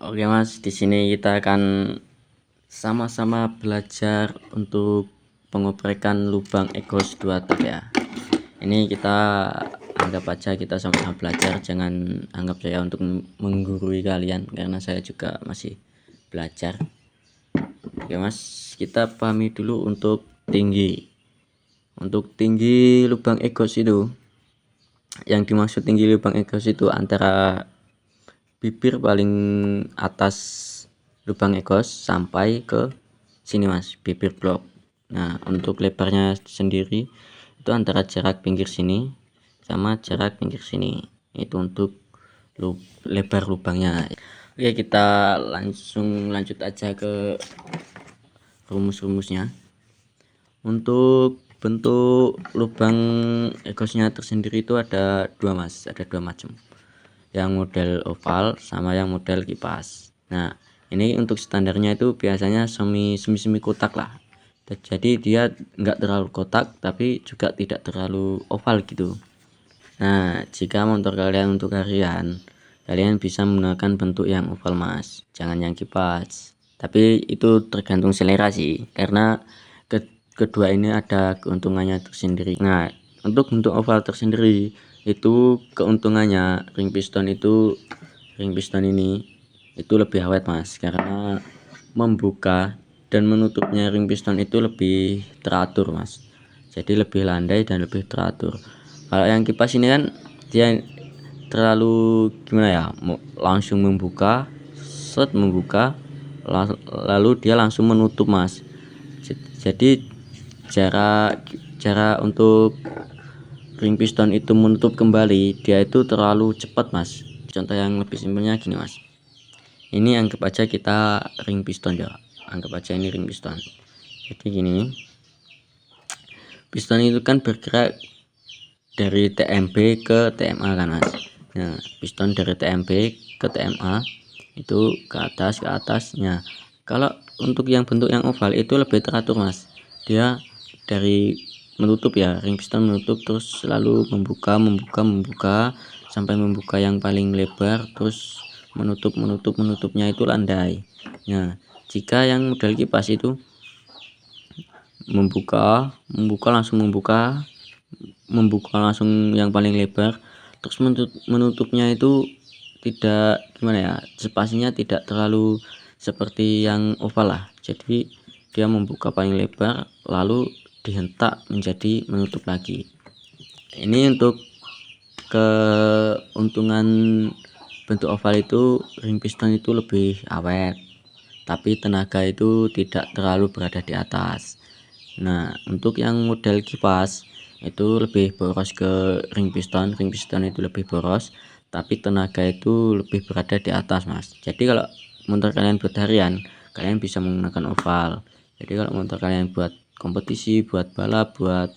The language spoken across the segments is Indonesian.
Oke Mas, di sini kita akan sama-sama belajar untuk pengoprekan lubang egos 2 tak ya. Ini kita anggap aja kita sama-sama belajar, jangan anggap saya untuk menggurui kalian karena saya juga masih belajar. Oke Mas, kita pahami dulu untuk tinggi. Untuk tinggi lubang egos itu, yang dimaksud tinggi lubang egos itu antara bibir paling atas lubang egos sampai ke sini Mas, bibir blok. Nah, untuk lebarnya sendiri itu antara jarak pinggir sini sama jarak pinggir sini. Itu untuk lebar lubangnya. Oke, kita langsung lanjut aja ke rumus-rumusnya. Untuk bentuk lubang egosnya tersendiri itu ada dua Mas, ada dua macam. Yang model oval sama yang model kipas. Nah, ini untuk standarnya itu biasanya semi kotak lah. Jadi dia enggak terlalu kotak tapi juga tidak terlalu oval gitu. Nah, jika motor kalian untuk harian, kalian bisa menggunakan bentuk yang oval Mas, jangan yang kipas. Tapi itu tergantung selera sih, karena kedua ini ada keuntungannya tersendiri. Nah, untuk bentuk oval tersendiri itu keuntungannya ring piston ini itu lebih awet Mas, karena membuka dan menutupnya ring piston itu lebih teratur Mas, jadi lebih landai dan lebih teratur. Kalau yang kipas ini kan dia terlalu gimana ya, langsung membuka lalu dia langsung menutup Mas. Jadi cara untuk ring piston itu menutup kembali dia itu terlalu cepat Mas. Contoh yang lebih simpelnya gini Mas, ini anggap aja kita ring piston ya, anggap aja ini ring piston. Jadi gini, piston itu kan bergerak dari TMB ke TMA kan Mas. Nah, piston dari TMB ke TMA itu ke atasnya. Kalau untuk yang bentuk yang oval itu lebih teratur Mas, dia dari menutup ya, ring piston menutup terus selalu membuka sampai membuka yang paling lebar, terus menutupnya itu landai. Nah, jika yang model kipas itu membuka langsung yang paling lebar, terus menutupnya itu tidak gimana ya, spasinya tidak terlalu seperti yang oval lah. Jadi dia membuka paling lebar lalu dihentak menjadi menutup lagi. Ini untuk keuntungan bentuk oval itu, ring piston itu lebih awet tapi tenaga itu tidak terlalu berada di atas. Nah, untuk yang model kipas itu lebih boros ke ring piston itu lebih boros tapi tenaga itu lebih berada di atas Mas. Jadi kalau motor kalian buat harian, kalian bisa menggunakan oval. Jadi kalau motor kalian buat kompetisi, buat balap, buat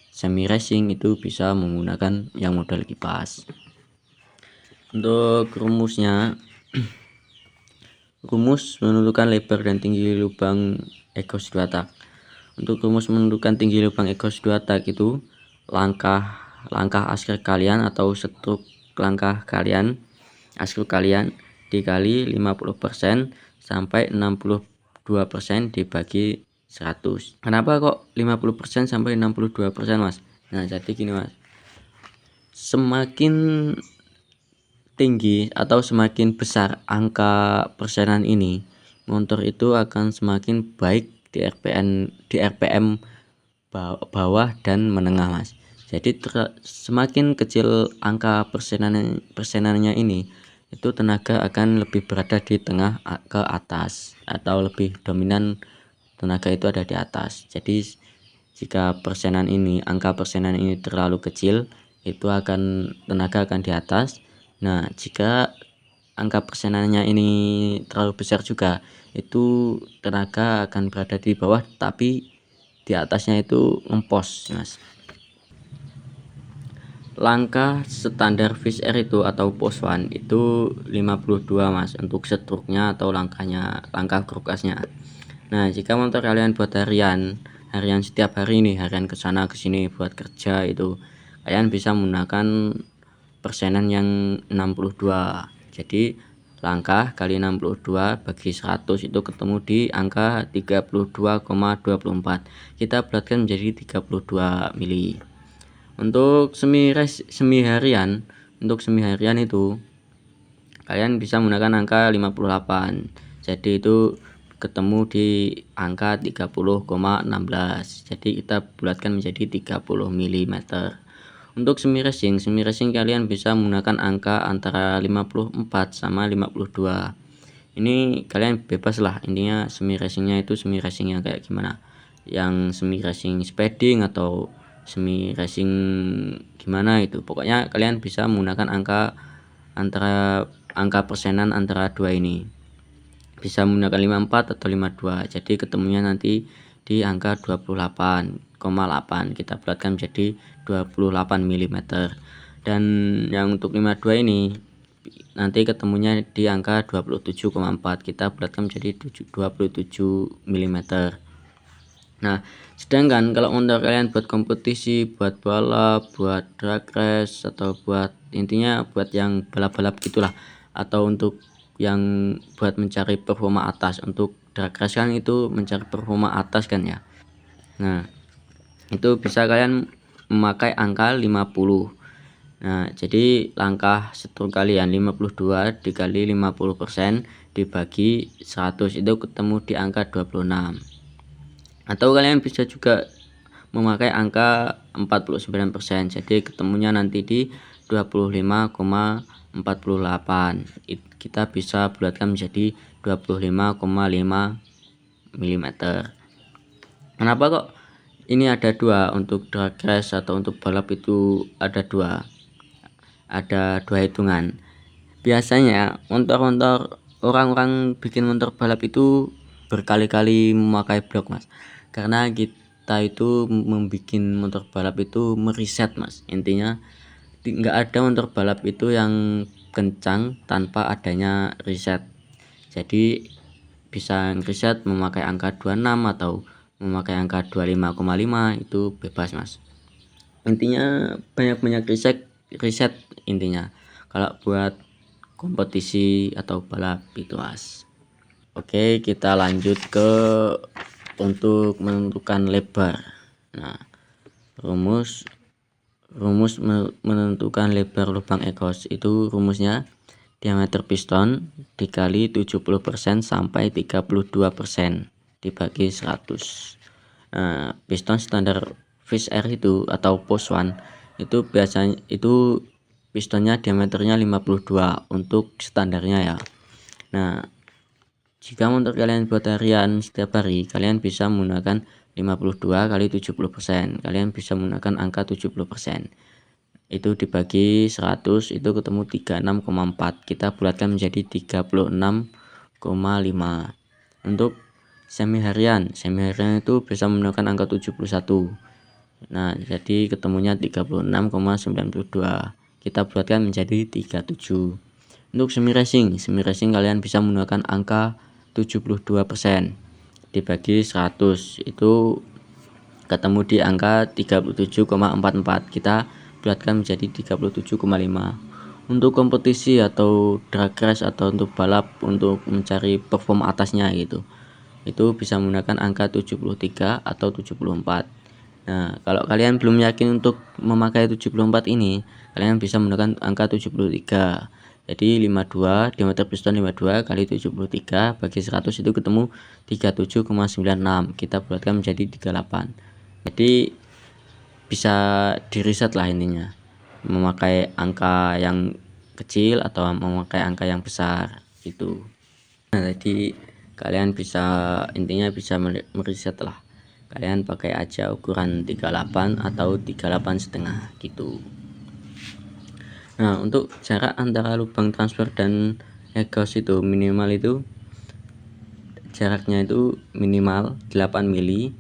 semi racing itu bisa menggunakan yang model kipas. Untuk rumusnya, rumus menentukan lebar dan tinggi lubang egos 2 tak. Untuk rumus menentukan tinggi lubang egos 2 tak itu langkah askar kalian atau stroke langkah kalian, askar kalian dikali 50% sampai 62% dibagi 100. Kenapa kok 50% sampai 62% Mas? Nah, jadi gini Mas, semakin tinggi atau semakin besar angka persenan ini, motor itu akan semakin baik di RPM bawah dan menengah Mas. Jadi semakin kecil angka persenannya ini, itu tenaga akan lebih berada di tengah ke atas, atau lebih dominan tenaga itu ada di atas. Jadi jika angka persenan ini terlalu kecil, itu tenaga akan di atas. Nah, jika angka persenannya ini terlalu besar juga, itu tenaga akan berada di bawah tapi di atasnya itu ngempos Mas. Langkah standar Fish Air itu atau post 1 itu 52 Mas untuk setruknya atau langkah krukasnya. Nah, jika motor kalian buat harian setiap hari nih, harian kesana kesini buat kerja, itu kalian bisa menggunakan persenan yang 62. Jadi langkah kali 62 bagi 100 itu ketemu di angka 32,24. Kita bulatkan menjadi 32 mili. Untuk semi harian, itu kalian bisa menggunakan angka 58. Jadi itu ketemu di angka 30,16. Jadi kita bulatkan menjadi 30 mm. Untuk semi racing kalian bisa menggunakan angka antara 54 sama 52. Ini kalian bebas lah, intinya semi racingnya itu semi racing yang kayak gimana, yang semi racing speeding atau semi racing gimana itu, pokoknya kalian bisa menggunakan angka persenan antara dua ini, bisa menggunakan 54 atau 52. Jadi ketemunya nanti di angka 28,8. Kita bulatkan menjadi 28 mm. Dan yang untuk 52 ini nanti ketemunya di angka 27,4. Kita bulatkan menjadi 27 mm. Nah, sedangkan kalau motor kalian buat kompetisi, buat balap, buat drag race, atau buat intinya buat yang balap-balap gitulah, atau untuk yang buat mencari performa atas, untuk drag race kan itu mencari performa atas kan ya. Nah, itu bisa kalian memakai angka 50. Nah, jadi langkah setur kalian 52 dikali 50% dibagi 100 itu ketemu di angka 26. Atau kalian bisa juga memakai angka 49%, jadi ketemunya nanti di 25,48. Kita bisa bulatkan menjadi 25,5 mm. Kenapa kok ini ada dua? Untuk drag race atau untuk balap itu ada dua hitungan. Biasanya motor orang-orang bikin motor balap itu berkali-kali memakai blok, Mas, karena kita itu membuat motor balap itu meriset, Mas. Intinya nggak ada motor balap itu yang kencang tanpa adanya riset. Jadi bisa riset memakai angka 26 atau memakai angka 25,5 itu bebas, Mas. Intinya banyak riset intinya kalau buat kompetisi atau balap itu, Mas. Oke, kita lanjut ke untuk menentukan lebar. Nah, rumus menentukan lebar lubang exhaust itu rumusnya diameter piston dikali 70% sampai 32% dibagi 100. Nah, piston standar Fish Air itu atau Post One itu biasanya itu pistonnya diameternya 52 untuk standarnya ya. Nah, jika motor kalian buat harian setiap hari, kalian bisa menggunakan 52 kali 70%. Kalian bisa menggunakan angka 70%. Itu dibagi 100 itu ketemu 36,4. Kita bulatkan menjadi 36,5. Untuk semi harian itu bisa menggunakan angka 71. Nah, jadi ketemunya 36,92. Kita buatkan menjadi 37. Untuk semi racing kalian bisa menggunakan angka 72% dibagi 100 itu ketemu di angka 37,44. Kita bulatkan menjadi 37,5. Untuk kompetisi atau drag race atau untuk balap, untuk mencari perform atasnya gitu, itu bisa menggunakan angka 73 atau 74. Nah, kalau kalian belum yakin untuk memakai 74 ini, kalian bisa menggunakan angka 73. Jadi 52 diameter piston 52 kali 73 bagi 100 itu ketemu 37,96. Kita bulatkan menjadi 38. Jadi bisa diriset lah intinya, memakai angka yang kecil atau memakai angka yang besar gitu. Nah, jadi kalian intinya bisa meriset lah. Kalian pakai aja ukuran 38 atau 38,5 gitu. Nah, untuk jarak antara lubang transfer dan exhaust itu minimal itu jaraknya itu minimal 8 mili,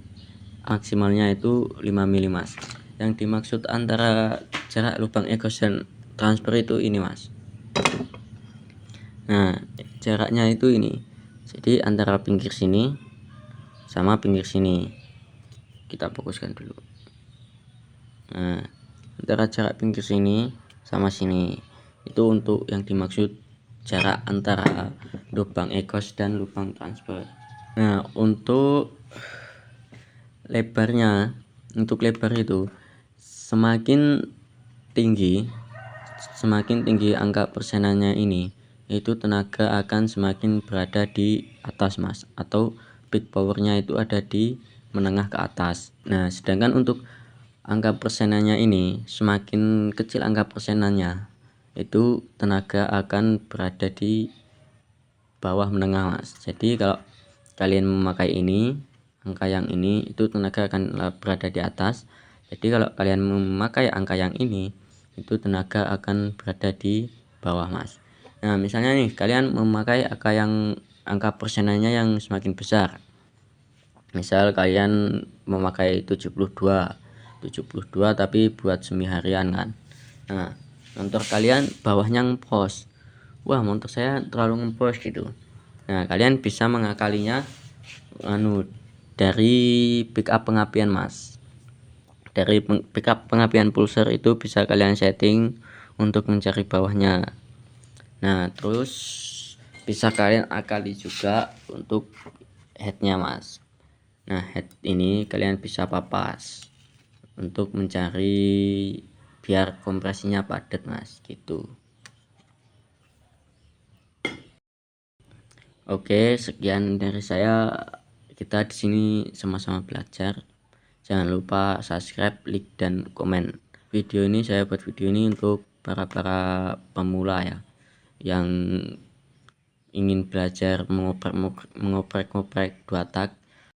maksimalnya itu 5 mili, Mas. Yang dimaksud antara jarak lubang exhaust dan transfer itu ini, Mas. Nah, jaraknya itu ini. Jadi antara pinggir sini sama pinggir sini. Kita fokuskan dulu. Nah, antara jarak pinggir sini sama sini itu untuk yang dimaksud jarak antara lubang exhaust dan lubang transfer. Nah, untuk lebar itu semakin tinggi angka persenannya ini, itu tenaga akan semakin berada di atas mas, atau peak powernya itu ada di menengah ke atas. Nah, sedangkan untuk angka persenannya ini, semakin kecil angka persenannya, itu tenaga akan berada di bawah menengah mas. Jadi kalau kalian memakai ini, angka yang ini, itu tenaga akan berada di atas. Jadi kalau kalian memakai angka yang ini, itu tenaga akan berada di bawah mas. Nah, misalnya nih kalian memakai angka persenannya yang semakin besar, misal kalian memakai 72 tapi buat seharian kan. Nah, motor kalian bawahnya ngempos, wah motor saya terlalu ngempos gitu. Nah, kalian bisa mengakalinya dari pickup pengapian mas. Dari pickup pengapian pulser itu bisa kalian setting untuk mencari bawahnya. Nah, terus bisa kalian akali juga untuk headnya mas. Nah, head ini kalian bisa papas untuk mencari biar kompresinya padat mas gitu. Oke, sekian dari saya. Kita di sini sama-sama belajar. Jangan lupa subscribe, like, dan komen. Saya buat video ini untuk para pemula ya, yang ingin belajar mengoprek 2 tak